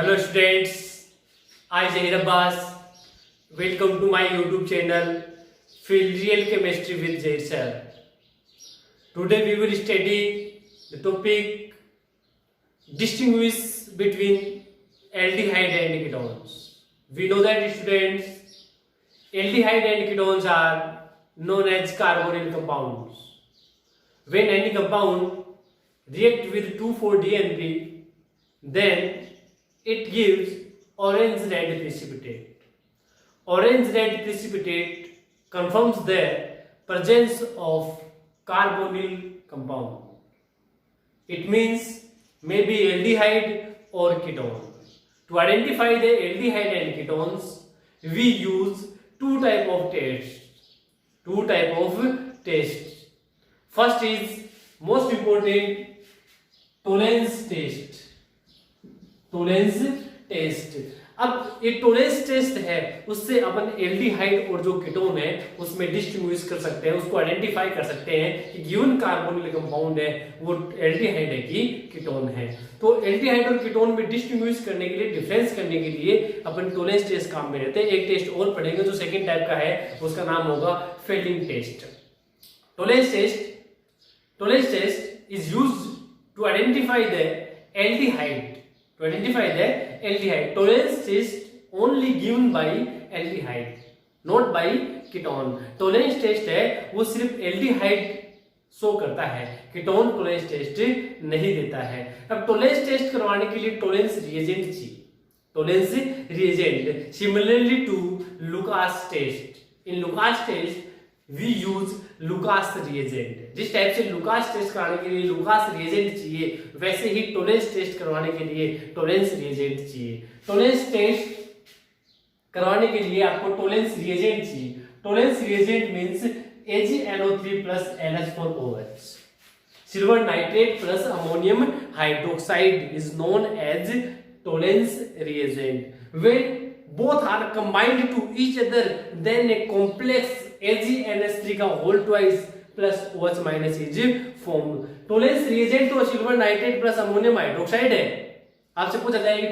Hello students, I Zahir Abbas. Welcome to my YouTube channel Field Real Chemistry with Zahir Sir. Today we will study the topic distinguish between aldehyde and ketones. We know that students, aldehyde and ketones are known as carbonyl compounds. When any compound react with 2,4-DNP, then it gives orange-red precipitate. Orange-red precipitate confirms the presence of carbonyl compound. It means maybe aldehyde or ketone. To identify the aldehyde and ketones, we use two type of tests. First is most important, Tollens test. अब ये Tollens test है, उससे अपन aldehyde और जो ketone है उसमें distinguish कर सकते हैं, उसको आइडेंटिफाई कर सकते हैं कि गिवन कार्बोनिल कंपाउंड है वो एल्डिहाइड है कि कीटोन है. तो एल्डिहाइड और कीटोन में डिस्टिंग्विश करने के लिए, डिफरेंस करने के लिए अपन टोलेंस टेस्ट काम में रहते हैं. एक टेस्ट और पढ़ेंगे जो सेकेंड टाइप का है, उसका नाम होगा Fehling test. Tollens test is used to identify the aldehyde. Tolerance test only given by aldehyde, not by ketone. Tollens test है वो सिर्फ एल्डिहाइड शो करता है, कीटोन टोलेंस टेस्ट नहीं देता है. अब टोलेंस टेस्ट करवाने के लिए टोलेंस रिएजेंट चाहिए. Tollens reagent similarly to Lucas test. In Lucas test we use Lucas reagent. जिस टाइप से लुकास टेस्ट कराने के लिए लुकास रिएजेंट चाहिए, वैसे ही टोलेंस टेस्ट करवाने के लिए टोलेंस रिएजेंट चाहिए. टोलेंस टेस्ट करवाने के लिए आपको टोलेंस रिएजेंट चाहिए. Tollens reagent means AgNO3 plus NH4OH. Silver nitrate plus ammonium hydroxide is known as Tollens reagent. When both are combined to each other, then a complex AgNH3 का whole twice plus OH minus is form. Tollens reagent तो silver nitrate plus ammonium hydroxide है. आपसे पूछा जाएगा कि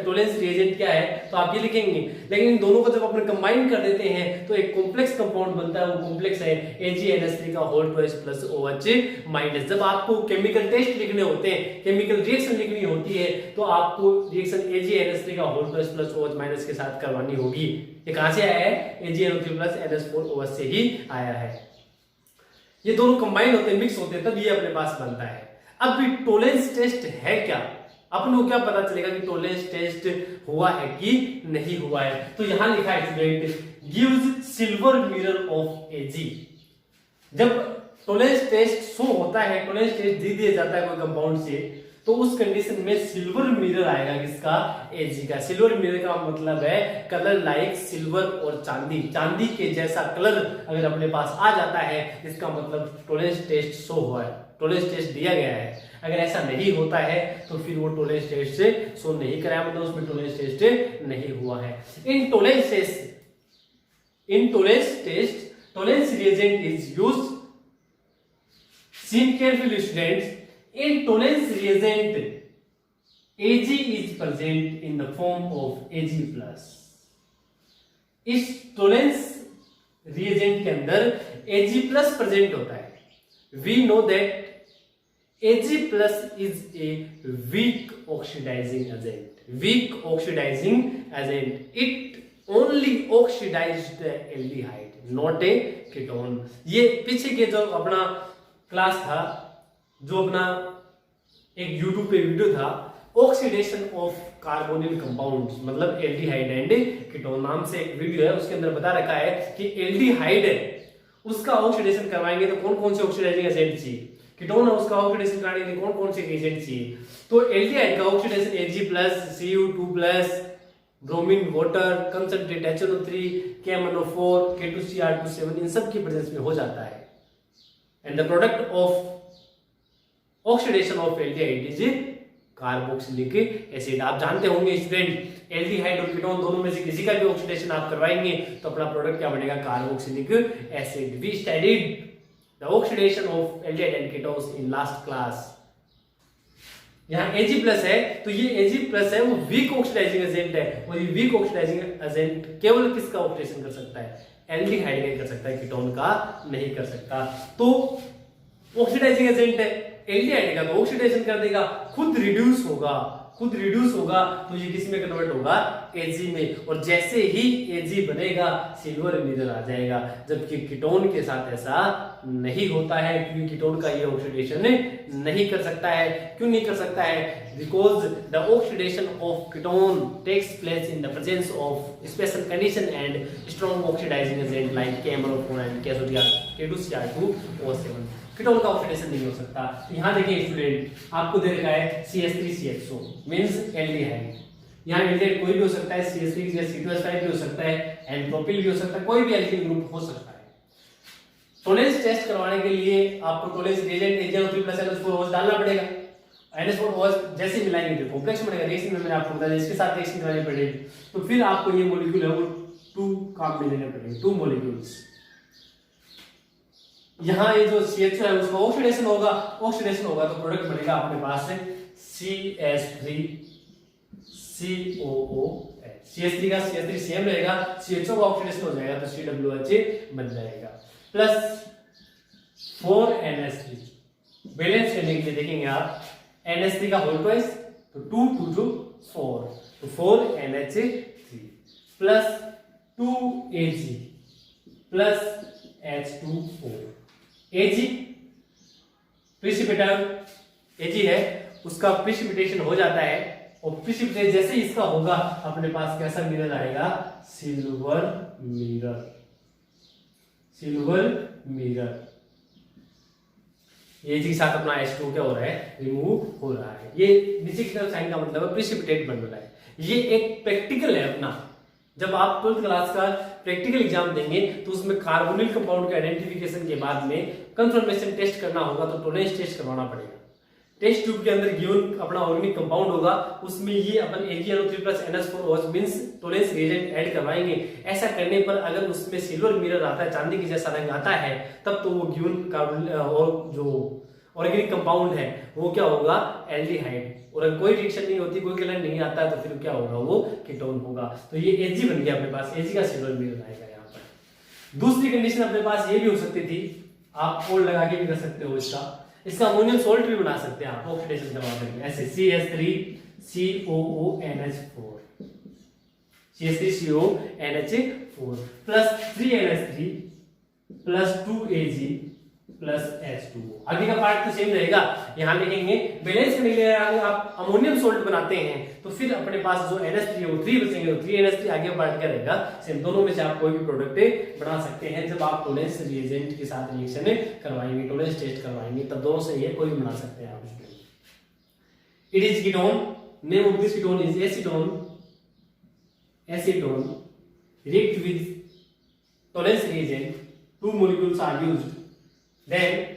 Tollens reagent क्या है, तो आप ये लिखेंगे. लेकिन इन दोनों को जब अपन कंबाइन कर देते हैं तो एक कॉम्प्लेक्स कंपाउंड बनता है. वो कॉम्प्लेक्स है AgNH3 का whole twice plus OH minus. जब आपको केमिकल टेस्ट लिखने होते हैं, केमिकल रिएक्शन लिखनी होती है, तो आपको रिएक्शन AgNH3 का whole twice plus OH minus के साथ करवानी होगी. ये कहां से आया है? AgNO3 प्लस NH4OH से ही आया है. ये दोनों कंबाइन होते हैं, मिक्स होते हैं, तब ये अपने पास बनता है. अब भी टोलेंस टेस्ट है क्या, अपन को क्या पता चलेगा कि टोलेंस टेस्ट हुआ है कि नहीं हुआ है? तो यहां लिखा है student gives silver mirror of Ag. जब टोलेंस टेस्ट शो होता है, टोलेंस टेस्ट दे दिया जाता है कोई कंपाउंड से, तो उस कंडीशन में सिल्वर मिरर आएगा किसका? Ag का. सिल्वर मिरर का मतलब है कलर लाइक सिल्वर और चांदी. चांदी के जैसा कलर अगर अपने पास आ जाता है, इसका मतलब टोलेंस टेस्ट शो हुआ है, टोलेंस टेस्ट दिया गया है. अगर ऐसा नहीं होता है तो फिर वो टोलेंस टेस्ट से शो नहीं कराया, मतलब उसमें टोलेंस टेस्ट नहीं हुआ है. In Tollens test Tollens reagent is used. Seen carefully students, in tolerance reagent Ag is present in the form of Ag+. इस टोलेंस रिएजेंट के अंदर Ag+ प्रेजेंट होता है. We know that Ag+ is a weak oxidizing agent. It only oxidized the aldehyde, not a ketone. ये पीछे के जो अपना क्लास था, जो अपना एक YouTube पे वीडियो था, ऑक्सीडेशन ऑफ कार्बोनिल कंपाउंड्स, मतलब एल्डिहाइड एंड कीटोन नाम से एक वीडियो है. उसके अंदर बता रखा है कि एल्डिहाइड है, उसका ऑक्सीडेशन करवाएंगे तो कौन कौन से ऑक्सीडाइजिंग एजेंट चाहिए. कीटोन है, उसका ऑक्सीडेशन कराने के लिए कौन कौन से एजेंट चाहिए. तो एल्डिहाइड का oxidation Ag+, Cu2+, bromine water, concentrate HNO3, KMnO4, K2Cr27, इन सब की प्रेजेंस में हो जाता है. And the product of oxidation of aldehyde is carboxylic acid. आप जानते होंगे स्टूडेंट, एल्डिहाइड और कीटोन दोनों में से किसी का भी ऑक्सीडेशन आप करवाएंगे तो अपना प्रोडक्ट क्या बनेगा? Carboxylic acid. We studied the oxidation of aldehyde and ketones in last class. यहाँ Ag प्लस है तो ये Ag प्लस है, वो वीक ऑक्सीडाइजिंग एजेंट है, और ये वीक ऑक्सीडाइजिंग एजेंट केवल किसका ऑक्सीडेशन कर सकता है? एल्डिहाइड का कर सकता है, कीटोन का नहीं कर सकता। तो ऑक्सीडाइजिंग एजेंट है एल्डिहाइड का, तो ऑक्सीडेशन कर देगा, खुद रिड्यूस होगा तो ये किस में कन्वर्ट होगा? Ag में, और जैसे ही Ag बनेगा सिल्वर मिनरल आ जाएगा, जबकि कीटोन के साथ ऐसा नहीं होता है, क्योंकि कीटोन का ये ऑक्सीडेशन नहीं कर सकता है। क्यों नहीं कर सकता है? Because the oxidation of ketone takes place in the presence of special condition and strong oxidising agent like KMnO4 and K2Cr2O7। Ketone का ऑक्सीडेशन नहीं हो सकता। तो यहाँ देखिए स्टूडेंट, आपको दे रखा है CH3CHO मींस एल्डिहाइड। यहाँ एल्डिहाइड कोई भी हो सकता है, CH3 या C2H5 भी हो सकता है, एंड प्रोपिल भी हो सकता है, कोई भी एल्किल ग्रुप हो सकता है। टॉलरेंस टेस्ट करवाने के लिए आपको टॉलरेंस रिएजेंट AgNO3+NH4OH डालना पड़ेगा। NH4OH जैसे मिलाएंगे तो कॉम्प्लेक्स बनेगा, रिएक्शन में मैंने आपको बताया इसके साथ रिएक्शन करानी पड़ेगी, तो फिर आपको ये मॉलिक्यूल है वो 2 काम में लेने पड़ेंगे, 2 मॉलिक्यूल्स। यहाँ ये जो CH2 है उसका ऑक्सीडेशन होगा तो प्रोडक्ट बनेगा अपने पास से CH3COOH। CH3 का CH3 सेम रहेगा, CHO का ऑक्सीडेशन हो जाएगा तो COOH बन जाएगा, प्लस 4NH3। बैलेंस करने के लिए देखेंगे आप NH3 का होल ट्वाइस तो 2 2 2 4 तो 4NH3 plus 2Ag plus H2O। Ag precipitate Ag है, उसका प्रिसिपिटेशन हो जाता है, और प्रिसिपिटेट जैसे इसका होगा अपने पास कैसा मिरर आएगा? Silver mirror. ये के साथ अपना H2 क्या हो रहा है? रिमूव हो रहा है। ये नीचे की तरफ साइन का मतलब है प्रिसिपिटेट बन रहा है। ये एक प्रैक्टिकल है अपना, जब आप 12th क्लास का प्रैक्टिकल एग्जाम देंगे तो उसमें कार्बोनिल कंपाउंड के आइडेंटिफिकेशन के बाद में कंफर्मेशन टेस्ट करना होगा, तो टॉलरेंस टेस्ट करवाना पड़ेगा। टेस्ट ट्यूब के अंदर गिवन अपना ऑर्गेनिक कंपाउंड होगा, उसमें ये अपन AgNO3+NH4OH means tolerance reagent add करवाएंगे। ऐसा करने पर अगर उसमें सिल्वर मिरर आता है, चांदी की जैसा रंग आता है, तब तो वो गिवन कार्बन और जो ऑर्गेनिक कंपाउंड है वो क्या होगा? एल्डिहाइड। और अगर कोई रिएक्शन नहीं होती, कोई कलर नहीं आता है, तो फिर क्या होगा? वो कीटोन होगा। तो ये Ag बन गया अपने पास, Ag का सिल्वर मिरर आएगा यहाँ पर। दूसरी कंडीशन अपने पास ये भी हो सकती थी, आप कोड लगा के भी कर सकते हो, इसका अमोनियम सॉल्ट भी बना सकते हैं आप ऑक्सीडेशन करवा करके, ऐसे CH3COONH4 plus 3NH3 plus 2Ag plus H2O। आगे का पार्ट तो सेम रहेगा। यहाँ लिखेंगे बैलेंस करने के लिए अगर आप अमोनियम सोल्ट बनाते हैं तो फिर अपने पास जो NH3 है वो 3 बचेंगे, तो 3NH3 आगे पार्ट क्या रहेगा? सेम। दोनों में से आप कोई भी प्रोडक्ट बना सकते हैं जब आप टॉलरेंस रिएजेंट के साथ रिएक्शन करवाएंगे, टॉलरेंस टेस्ट करवाएंगे, तब दोनों से ये कोई भी बना सकते हैं आप। It is ketone, name of this ketone is acetone react with tolerance reagent, 2 molecules are used, then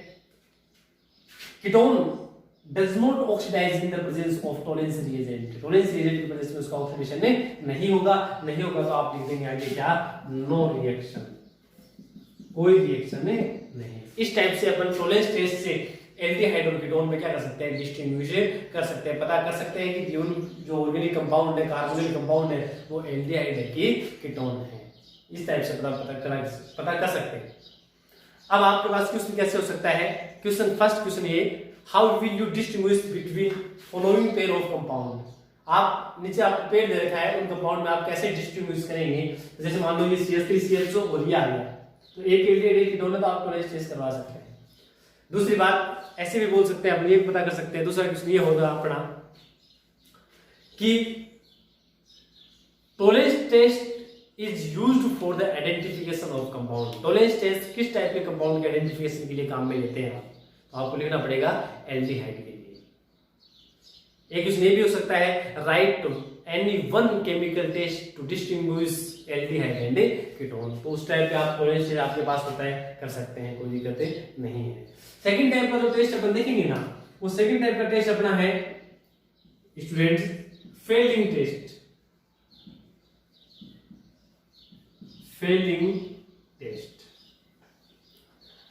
ketone does not oxidize in the presence of tolerance reagent। tolerance reagent की presence में उसका ऑक्सीडेशन नहीं होगा तो आप लिख देंगे आगे क्या? नो रिएक्शन, कोई रिएक्शन नहीं। इस टाइप से अपन टॉलरेंस टेस्ट से एल्डिहाइड और कीटोन में क्या कर सकते हैं? डिस्टिंग्विश कर सकते हैं, पता कर सकते हैं कि जो ऑर्गेनिक कंपाउंड है, कार्बोनिल कंपाउंड है, वो एल्डिहाइड है कि कीटोन है। इस टाइप से पता कर सकते हैं। अब आपके पास क्वेश्चन कैसे हो सकता है? फर्स्ट क्वेश्चन ये, how will you distinguish between following pair of compound. आप नीचे आपको पेयर दे रखा है, उन कंपाउंड में आप कैसे डिस्टिंग्विश करेंगे? जैसे मान लो ये CH3CHO और ये आ गया, तो एक एल्डिहाइड एक कीटोन है, तो आप टॉलरेंस टेस्ट करवा सकते हैं। दूसरी बात ऐसे भी बोल सकते हैं, आप ये पता कर सकते हैं। दूसरा क्वेश्चन ये होगा अपना कि tolerance test is used for the identification of compound. Tolerance test किस टाइप के कंपाउंड के आइडेंटिफिकेशन के लिए काम में लेते हैं? तो आपको लिखना पड़ेगा एल्डिहाइड के लिए। एक क्वेश्चन ये भी हो सकता है, write any one chemical test to distinguish aldehyde and ketone. तो उस टाइप पे आप टॉलरेंस टेस्ट आपके पास होता है, कर सकते हैं, कोई दिक्कत नहीं है। सेकंड टाइप का जो टेस्ट अपन देखेंगे ना, वो सेकंड टाइप का टेस्ट अपना है स्टूडेंट्स फेलिंग टेस्ट।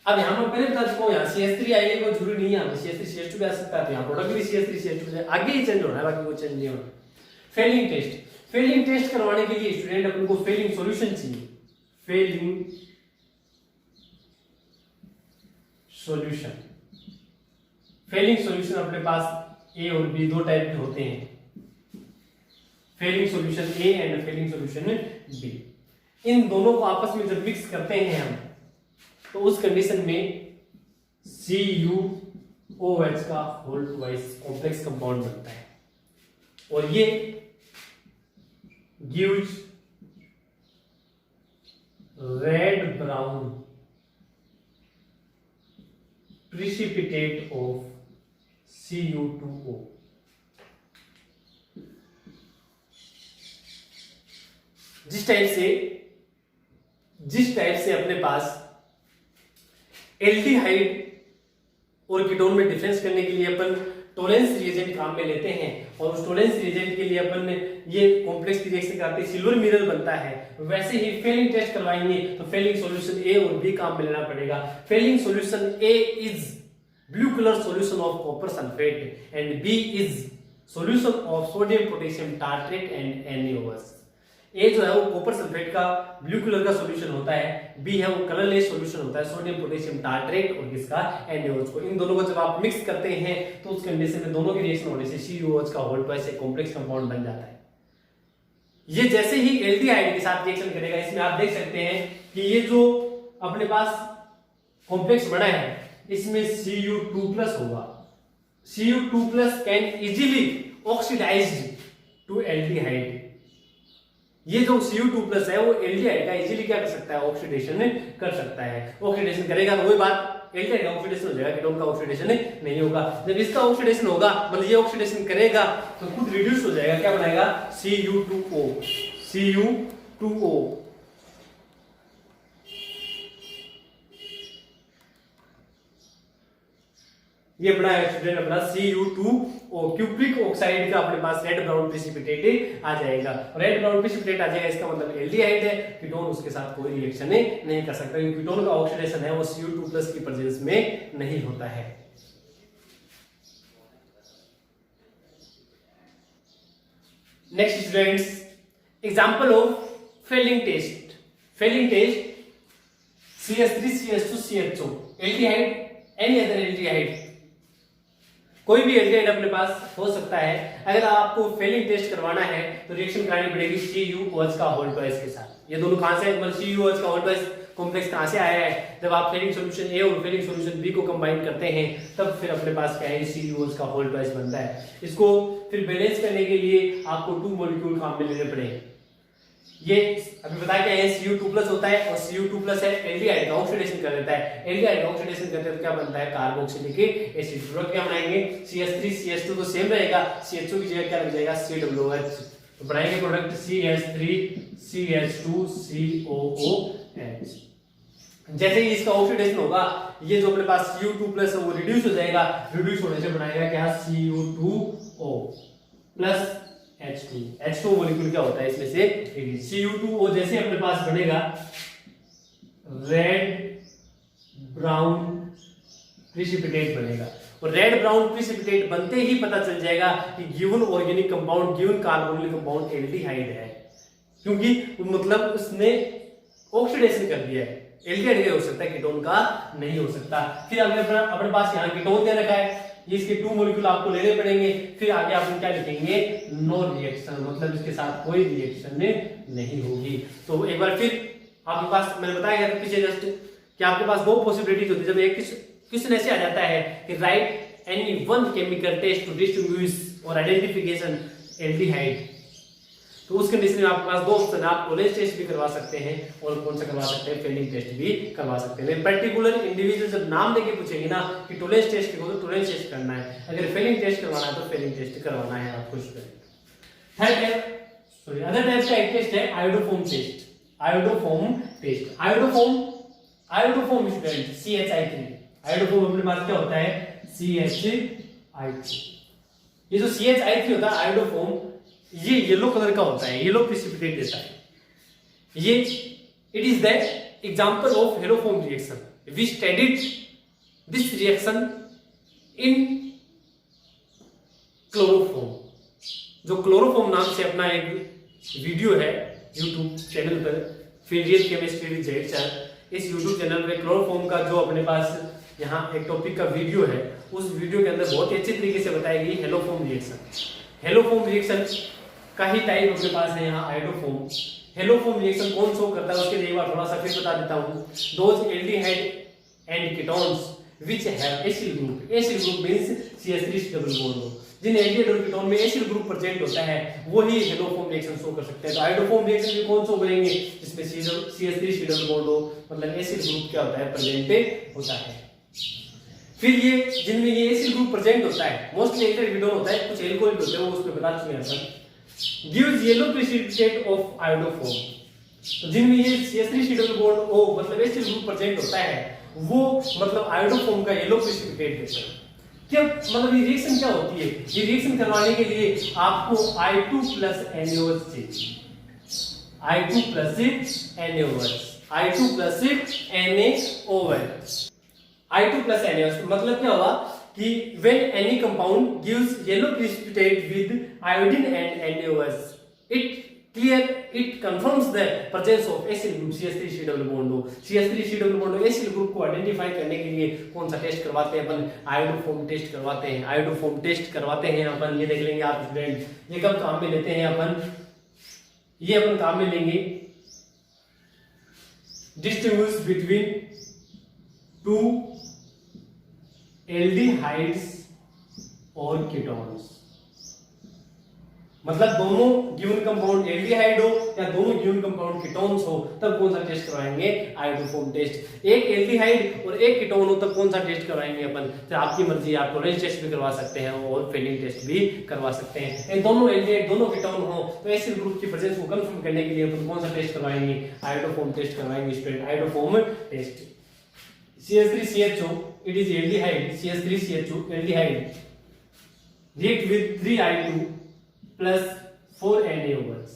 अब यहाँ मैं पहले बता चुका हूँ, यहाँ CH3 आएगा, कोई जरूरी नहीं है यहाँ CH3 CH2 भी आ सकता है, यहाँ प्रोडक्ट भी CH3 CH2 से आगे ही चेंज होना है, बाकी कोई चेंज नहीं होना। फेलिंग टेस्ट, फेलिंग टेस्ट करवाने के लिए स्टूडेंट अपन को फेलिंग सॉल्यूशन चाहिए, फेलिंग सॉल्यूशन। फेलिंग सॉल्यूशन अपने पास A और B दो टाइप के होते हैं, Fehling solution A and Fehling solution B। इन दोनों को आपस में जब मिक्स करते हैं हम, तो उस कंडीशन में CuOH का होल ट्वाइस कॉम्प्लेक्स कंपाउंड बनता है, और ये gives red brown precipitate of Cu2O। जिस टाइप से अपने पास एल्डिहाइड और कीटोन में डिफरेंस करने के लिए अपन टोलेंस रिएजेंट काम में लेते हैं, और उस टोलेंस रिएजेंट के लिए अपन ये कॉम्प्लेक्स रिएक्शन करते हैं, सिल्वर मिरर बनता है, वैसे ही फेलिंग टेस्ट करवाएंगे तो फेलिंग सॉल्यूशन A और B काम में लेना पड़ेगा। Fehling solution A is blue colour solution of copper sulphate and B is solution of sodium potassium tartrate and NaOH। A जो है वो कॉपर सल्फेट का ब्लू कलर का सॉल्यूशन होता है, बी है वो कलरलेस सॉल्यूशन होता है सोडियम पोटेशियम टार्ट्रेट और किसका NaOH को। इन दोनों को जब आप मिक्स करते हैं तो उस कंडीशन में दोनों की रिएक्शन होने से CuOH का होल ट्वाइस एक कॉम्प्लेक्स कंपाउंड बन जाता है। ये जैसे ही एल्डिहाइड के साथ रिएक्शन करेगा, इसमें आप देख सकते हैं कि ये जो अपने पास कॉम्प्लेक्स बना है इसमें Cu2+ होगा। Cu2+ can easily oxidised to aldehyde. ये जो Cu2+ है वो एल्डिहाइड का इजीली क्या कर सकता है, ऑक्सीडेशन कर सकता है। ऑक्सीडेशन करेगा तो वही बात, एल्डिहाइड का ऑक्सीडेशन हो जाएगा, कीटोन का ऑक्सीडेशन नहीं होगा। जब इसका ऑक्सीडेशन होगा मतलब ये ऑक्सीडेशन करेगा तो खुद रिड्यूस हो जाएगा, क्या बनाएगा Cu2O। ये बना है स्टूडेंट अपना Cu2O। क्यूप्रिक ऑक्साइड का अपने पास रेड ब्राउन प्रेसिपिटेट आ जाएगा, रेड ब्राउन प्रेसिपिटेट आ जाएगा, इसका मतलब एल्डिहाइड है, कीटोन उसके साथ कोई रिएक्शन नहीं कर सकता, क्योंकि कीटोन का ऑक्सीडेशन है वो Cu2+ की प्रेजेंस में नहीं होता है। Next students, example of Fehling test. Fehling test CH3 CH2 CHO, aldehyde, any other aldehyde, कोई भी एल्डिहाइड अपने पास हो सकता है। अगर आपको फेलिंग टेस्ट करवाना है तो रिएक्शन करानी पड़ेगी CuOH का होल ट्वाइस के साथ। ये दोनों कहां से, मतलब CuOH का होल ट्वाइस कॉम्प्लेक्स कहां से आया है, जब आप फेलिंग सॉल्यूशन A और फेलिंग सॉल्यूशन B को कंबाइन करते हैं तब फिर अपने पास क्या है, CuOH का होल ट्वाइस बनता है। इसको फिर बैलेंस करने के लिए आपको 2 मॉलिक्यूल काम में लेने पड़ेंगे। ये अभी बताया क्या है, Cu2+ होता है और Cu2+ है एल्डिहाइड का ऑक्सीडेशन कर देता है, एल्डिहाइड का ऑक्सीडेशन करते तो क्या बनता है, कार्बोक्सिलिक एसिड। प्रोडक्ट क्या बनाएंगे, CH3 CH2 तो सेम रहेगा, CHO की जगह क्या लग जाएगा COOH, तो बनाएंगे प्रोडक्ट CH3 CH2 COOH। जैसे ही इसका ऑक्सीडेशन होगा ये जो अपने पास Cu2+ है वो रिड्यूस हो जाएगा, रिड्यूस होने से बनाएगा क्या, Cu2O प्लस H2 मॉलिक्यूल क्या होता है इसमें से Cu2O। जैसे अपने पास बनेगा रेड ब्राउन प्रेसिपिटेट बनेगा, और रेड ब्राउन प्रेसिपिटेट बनते ही पता चल जाएगा कि given organic compound, given carbonyl compound aldehyde है, क्योंकि मतलब उसने ऑक्सीडेशन कर दिया है। एल्डिहाइड हो सकता है, कीटोन का नहीं हो सकता। फिर अगर अपने पास यहाँ कीटोन दे रखा है, इसके 2 मॉलिक्यूल आपको लेने पड़ेंगे, फिर आगे आप क्या लिखेंगे, नो रिएक्शन, मतलब इसके साथ कोई रिएक्शन नहीं होगी। तो एक बार फिर आपके पास मैंने बताया था पीछे जस्ट कि आपके पास 2 पॉसिबिलिटीज होती है। जब एक क्वेश्चन ऐसे आ जाता है कि write any one chemical test to distinguish और आइडेंटिफिकेशन एल्डिहाइड, तो उस कंडीशन में आपके पास 2 ऑप्शन है, आप टोलेंस टेस्ट भी करवा सकते हैं और कौन सा करवा सकते हैं, फेलिंग टेस्ट भी करवा सकते हैं। पर्टिकुलर इंडिविजुअल जब नाम लेके पूछेंगे ना कि टोलेंस टेस्ट को, तो टोलेंस टेस्ट करना है, अगर फेलिंग टेस्ट करवाना है तो फेलिंग टेस्ट करवाना है आपको। थर्ड टाइप, अदर टाइप का एक टेस्ट है आयोडोफोम टेस्ट। आयोडोफोम स्टूडेंट CH3, आयोडोफोम अपने पास क्या होता है, CH3। ये जो CH3 होता है आयोडोफोम, ये येलो कलर का होता है, येलो प्रेसिपिटेट देता है। ये it is the example of haloform reaction. We studied this reaction in chloroform. जो क्लोरोफॉर्म नाम से अपना एक वीडियो है यूट्यूब चैनल पर, physical chemistry with Z sir, इस यूट्यूब चैनल पे क्लोरोफॉर्म का जो अपने पास यहाँ एक टॉपिक का वीडियो है, उस वीडियो के अंदर बहुत ही अच्छे तरीके से बताई गई हेलोफॉर्म रिएक्शन। हेलोफॉर्म रिएक्शन का ही टाइप अपने पास है यहाँ आयोडोफॉर्म। हेलोफॉर्म रिएक्शन कौन शो करता है उसके लिए एक बार थोड़ा सा फिर बता देता हूँ। Those aldehyde and ketones which have acyl group, acyl group means CH3 double bond, जिन एल्डिहाइड और कीटोन में एसिल ग्रुप प्रेजेंट होता है वही हेलोफॉर्म रिएक्शन शो कर सकते हैं। तो आयोडोफॉर्म रिएक्शन भी कौन शो करेंगे, जिसमें CH3 डबल बॉन्ड हो, मतलब एसिल ग्रुप क्या होता है, प्रेजेंट होता है। फिर ये जिनमें ये एसिल ग्रुप प्रेजेंट होता है, मोस्टली एल्डिहाइड कीटोन होता है, कुछ एल्कोहल होते हैं, वो उसमें बता चुके हैं अपन, gives yellow precipitate of iodoform. तो जिनमें ये CH3 डबल बॉन्ड ओ मतलब एसिल ग्रुप प्रेजेंट होता है वो मतलब आयोडोफॉर्म का येलो प्रेसिपिटेट देता है। क्या मतलब ये रिएक्शन क्या होती है, ये रिएक्शन करवाने के लिए आपको I2 प्लस NaOH चाहिए, I2 plus NaOH, I2 plus NaOH, I2 plus NaOH मतलब क्या हुआ कि when any compound gives yellow precipitate with iodine and NaOH, it confirms the presence of acyl group CH3 double bond हो। CH3 double bond acyl group को identify करने के लिए कौन सा टेस्ट करवाते हैं अपन, आयोडोफॉर्म टेस्ट करवाते हैं। आयोडोफॉर्म टेस्ट करवाते हैं अपन, ये देख लेंगे आप स्टूडेंट, ये कब काम में लेते हैं अपन, ये अपन काम में लेंगे डिस्टिंग्विश बिटवीन टू एल्डिहाइड्स और कीटोन्स, मतलब दोनों गिवन कंपाउंड एल्डिहाइड हो या दोनों गिवन कंपाउंड कीटोन्स हो, तब कौन सा टेस्ट करवाएंगे, आयोडोफॉर्म टेस्ट। एक एल्डिहाइड और एक कीटोन हो तब कौन सा टेस्ट करवाएंगे अपन, तो आपकी मर्जी, आप टॉलरेंस टेस्ट भी करवा सकते हैं और फेलिंग टेस्ट भी करवा सकते हैं। इन दोनों एल्डिहाइड दोनों कीटोन हो तो एसिल ग्रुप की प्रेजेंस को कंफर्म करने के लिए अपन कौन सा टेस्ट करवाएंगे, आयोडोफॉर्म टेस्ट करवाएंगे student, iodoform test. CH3CHO it is aldehyde, CH3CHO aldehyde react with 3I2 plus 4NaOH।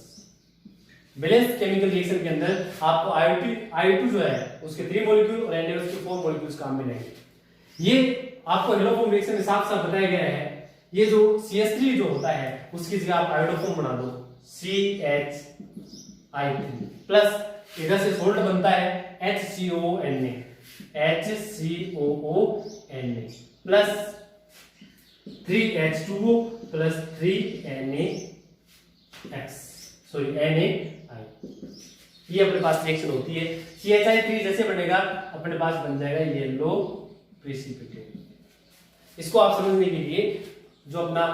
Balance chemical reaction के अंदर आपको I2 जो है उसके 3 मॉलिक्यूल और NaOH के 4 मॉलिक्यूल्स काम में लेंगे। ये आपको हेलोफॉर्म रिएक्शन में साफ साफ बताया गया है। ये जो CH3 जो होता है उसकी जगह आप आयोडोफॉर्म बना दो CH3 प्लस इधर से सोल्ट बनता है HCOONA plus 3H2O plus 3NaX sorry NaI। ये अपने पास रिएक्शन होती है। CHI3 जैसे बनेगा अपने पास बन जाएगा येलो प्रेसिपिटेट। इसको आप समझने के लिए जो अपना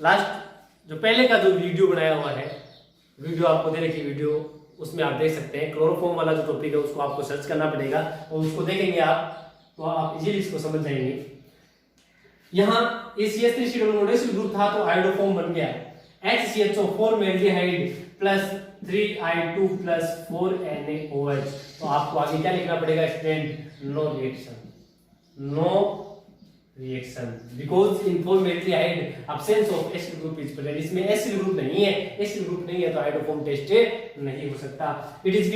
लास्ट जो पहले का जो वीडियो बनाया हुआ है, वीडियो आपको दे रखी वीडियो, उसमें आप देख सकते हैं। क्लोरोफॉर्म वाला जो टॉपिक है उसको आपको सर्च करना पड़ेगा और उसको देखेंगे आप तो आप इजीली इसको समझ जाएंगे। यहाँ CH3 double bond acyl group था तो आयोडोफॉर्म बन गया HCHO 4 aldehyde plus 3I2 plus 4NaOH। तो आपको आगे क्या लिखना पड़ेगा student, no reaction, no reaction because in formaldehyde absence of acyl group is present. इसमें एसिल ग्रुप नहीं है, एसिल ग्रुप नहीं है तो आयोडोफॉर्म टेस्ट नहीं हो सकता। It is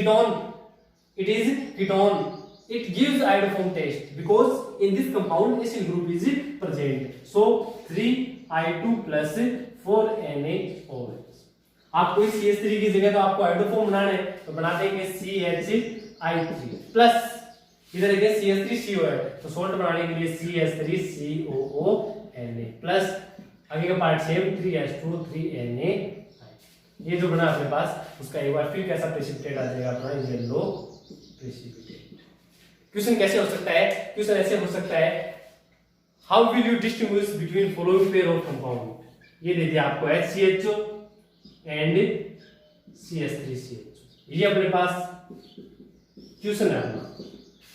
ketone, it gives iodoform test because in this compound acyl group is present, so 3I2 plus 4NaOH। आपको इस CH3 की जगह तो आपको आयोडोफॉर्म बनाना है तो बना देंगे CHI3 प्लस इधर है CH3CO है तो सोल्ट बनाने के लिए CH3COONA प्लस आगे का पार्ट सेम 3H2 3NaI। ये जो बना अपने पास उसका एक बार फिर कैसा प्रेसिपिटेट आ जाएगा अपना येलो प्रेसिपिटेट। क्वेश्चन कैसे हो सकता है, क्वेश्चन ऐसे हो सकता है, how will you distinguish between following pair of compound. ये दे दिया आपको HCHO एंड CH3CHO, ये अपने पास क्वेश्चन है अपना।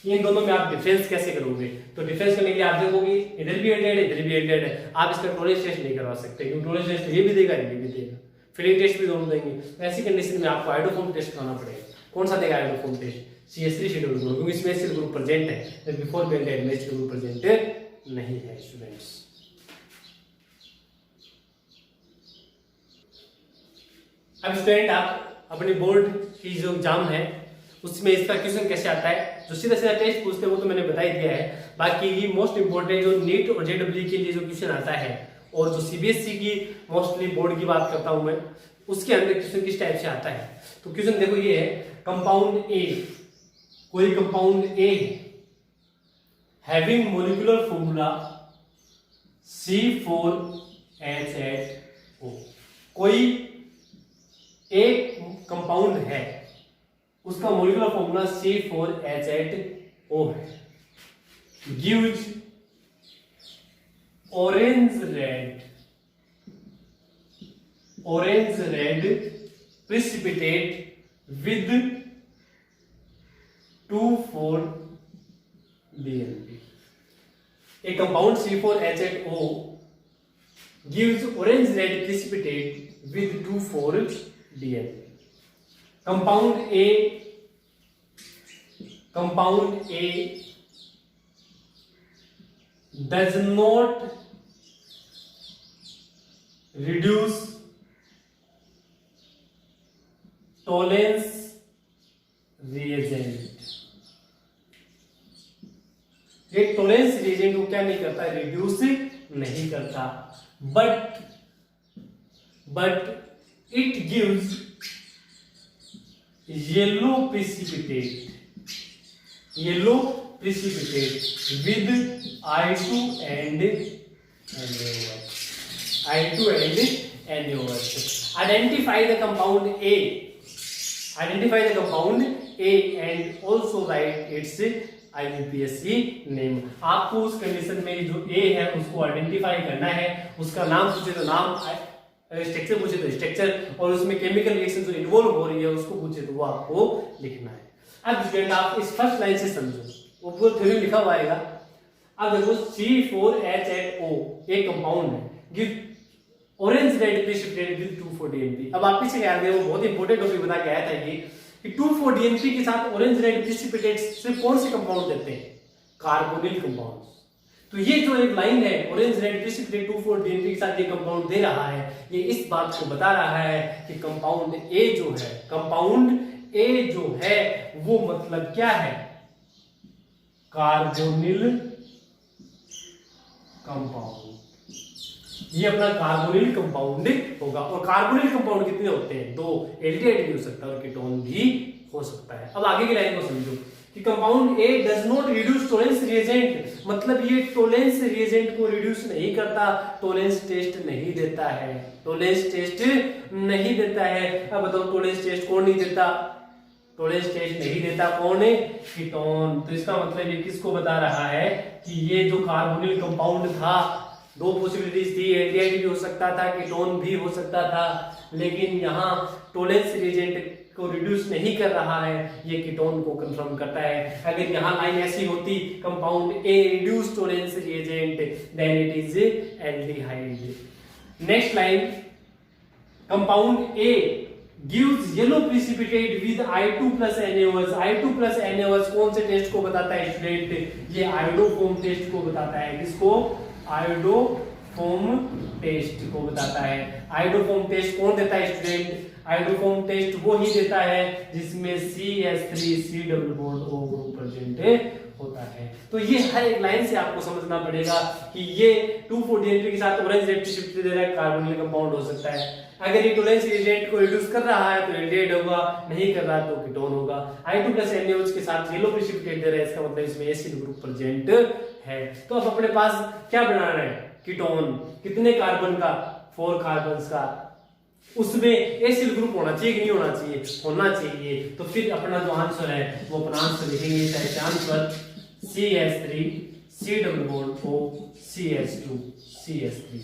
इन दोनों में आप डिफरेंस कैसे करोगे, तो डिफरेंस करने के लिए आप देखोगे इधर भी एल्डिहाइड है इधर भी एल्डिहाइड है, आप इसका टॉलरेंस टेस्ट नहीं करवा सकते क्योंकि टॉलरेंस टेस्ट ये भी देगा ये भी देगा, फिलिंग टेस्ट भी दोनों देंगे। तो ऐसी कंडीशन में आपको आयोडोफॉर्म टेस्ट कराना पड़ेगा। कौन सा देगा iodoform test, CH3 double bond, क्योंकि इसमें एसिल ग्रुप प्रेजेंट है, जब बिफोर एल्डिहाइड में एसिल ग्रुप प्रेजेंट नहीं है स्टूडेंट्स। अब स्टूडेंट आप अपने बोर्ड की जो एग्जाम है उसमें इसका क्वेश्चन कैसे आता है जो सीधा सीधा टेस्ट पूछते हैं वो तो मैंने बता ही दिया है। बाकी ये मोस्ट इंपोर्टेंट जो नीट और जेडब्ल्यू के लिए जो क्वेश्चन आता है और जो सीबीएसई की मोस्टली बोर्ड की बात करता हूं मैं, उसके अंदर क्वेश्चन किस टाइप से आता है। तो क्वेश्चन देखो ये है, कंपाउंड ए, कोई compound A having molecular formula C4H8O, कोई एक कंपाउंड है उसका मोलिकुलर फॉर्मूला C4H8O है, gives orange red precipitate with 2,4-DNP। A compound C4H8O gives orange red precipitate with 2,4-DNP। Compound A does not reduce Tollens reagent. ये Tollens reagent को क्या नहीं करता, रिड्यूस नहीं करता, but it gives yellow precipitate with I2 and NaOH। Identify the compound A and also write its IUPAC name। आपको उस condition में जो A है उसको आइडेंटिफाई करना है, उसका नाम पूछे तो नाम, स्ट्रक्चर पूछे तो स्ट्रक्चर, और उसमें केमिकल रिएक्शन जो इन्वॉल्व हो रही है उसको पूछे तो वो आपको लिखना है। अब स्टूडेंट आप इस फर्स्ट लाइन से समझो, वो पूरा थ्योरी लिखा हुआ आएगा। अब देखो C4H8O एक कंपाउंड है, give orange red precipitate with 2,4-DNP। अब आप पीछे याद है वो बहुत इंपॉर्टेंट टॉपिक बता के आया था ये कि 2,4-DNP के साथ ऑरेंज रेड प्रिसिपिटेट सिर्फ कौन से कंपाउंड देते हैं, कार्बोनिल कंपाउंड। तो ये जो एक लाइन है ऑरेंज रेड प्रिसिपिटेट 2,4-DNP के साथ ये कंपाउंड दे रहा है, ये इस बात को बता रहा है कि कंपाउंड ए जो है वो मतलब क्या है, कार्बोनिल कंपाउंड। ये अपना कार्बोनिल कंपाउंड होगा। और कार्बोनिल कंपाउंड कितने होते हैं, 2। एल्डिहाइड भी हो सकता है और कीटोन भी हो सकता है। अब आगे की लाइन को समझो कि compound A does not reduce Tollens reagent, मतलब ये टोलेंस रिएजेंट को रिड्यूस नहीं करता, टोलेंस टेस्ट नहीं देता है। अब बताओ टोलेंस टेस्ट कौन नहीं देता, कौन है, कीटोन। तो इसका मतलब ये किसको बता रहा है कि ये जो कार्बोनिल कंपाउंड था, 2 पॉसिबिलिटीज थी, एल्डिहाइड भी हो सकता था, कीटोन भी हो सकता था, लेकिन यहाँ टोलेंस रिएजेंट को रिड्यूस नहीं कर रहा है, ये कीटोन को कंफर्म करता है। अगर यहाँ लाइन ऐसी होती, compound A reduce Tollens reagent, then it is aldehyde. Next line, compound A gives yellow precipitate with I2 plus NaOH। I2 plus NaOH कौन से टेस्ट को बताता है स्टूडेंट, ये आयोडोफोम टेस्ट को बताता है। किसको, आयोडोफोम टेस्ट को बताता है। आयोडोफोम टेस्ट कौन देता है स्टूडेंट, आयोडोफोम टेस्ट वो ही देता है जिसमें CH3C+O ग्रुप प्रेजेंट होता है। तो ये हर एक लाइन से आपको समझना पड़ेगा कि ये 2,4-DNP के साथ ऑरेंज रेड प्रिसिपिटेट दे रहा है, कार्बोनिल कंपाउंड हो सकता है। अगर ये टोलेंस रिएजेंट को रिड्यूस कर रहा है तो एल्डिहाइड होगा, नहीं कर रहा तो कीटोन होगा। I2 plus NaOH के साथ येलो प्रिसिपिटेट दे रहा है, इसका मतलब इसमें एसिड ग्रुप प्रेजेंट है। तो अब अपने पास क्या बनाना है, कीटोन। कितने कार्बन का, 4 कार्बन का, उसमें एसिड ग्रुप होना चाहिए कि नहीं होना चाहिए, होना चाहिए। तो फिर अपना जो आंसर है वो अपना आंसर लिखेंगे, चाहे आंसर CH3C+O CH2 CH3।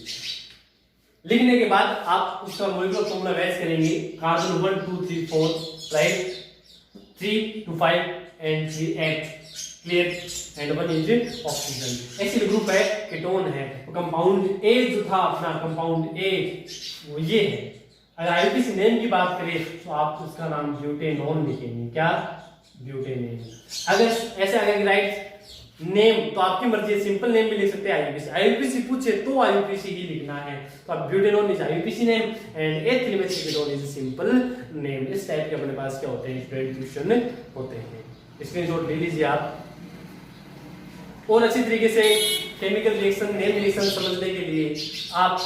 लिखने के बाद आप उसका मोलिकुलर फॉर्मूला वैच करेंगे, carbon 1 2 3 4 right, 3 to 5 and 3 8 clear, and 1 is oxygen. Acid group है, कीटोन है। तो कंपाउंड ए जो था अपना, कंपाउंड ए वो ये है। अगर आईयूपीएसी नेम की बात करें तो आप उसका नाम ब्यूटेनॉन लिखेंगे, क्या, ब्यूटेनॉन। अगर ऐसे अगर राइट नेम तो आपकी मर्जी है, सिंपल नेम भी लिख सकते हैं आईयूपीसी। आईयूपीसी पूछे तो आईयूपीसी ही लिखना है, तो आप butanone is IUPAC name and ethylene is simple name. इस टाइप के अपने पास क्या होते हैं, स्टूडेंट क्वेश्चन होते हैं। स्क्रीनशॉट ले लीजिए आप। और अच्छी तरीके से केमिकल रिएक्शन, नेम रिएक्शन समझने के लिए आप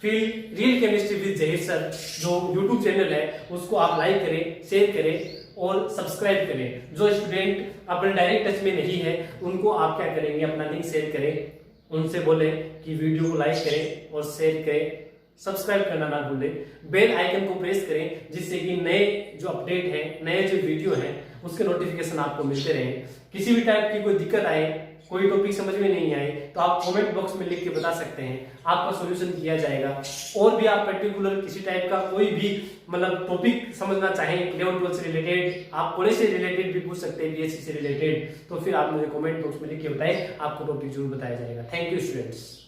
फिर real chemistry with Zaheer sir जो यूट्यूब चैनल है उसको आप लाइक करें, शेयर करें और सब्सक्राइब करें। जो स्टूडेंट अपने डायरेक्ट टच में नहीं है उनको आप क्या करेंगे, अपना लिंक शेयर करें, उनसे बोले कि वीडियो को लाइक करें और शेयर करें, सब्सक्राइब करना ना भूलें, बेल आइकन को प्रेस करें जिससे कि नए जो अपडेट है, नए जो वीडियो है उसके नोटिफिकेशन आपको मिलते रहें। किसी भी टाइप की कोई दिक्कत आए, कोई टॉपिक समझ में नहीं आए तो आप कमेंट बॉक्स में लिख के बता सकते हैं, आपका सॉल्यूशन किया जाएगा। और भी आप पर्टिकुलर किसी टाइप का कोई भी मतलब टॉपिक समझना चाहें 11 12 से रिलेटेड, आप कॉलेज से रिलेटेड भी पूछ सकते हैं, बीएससी से रिलेटेड, तो फिर आप मुझे कमेंट बॉक्स में लिख के बताएं, आपको टॉपिक जरूर बताया जाएगा। Thank you students.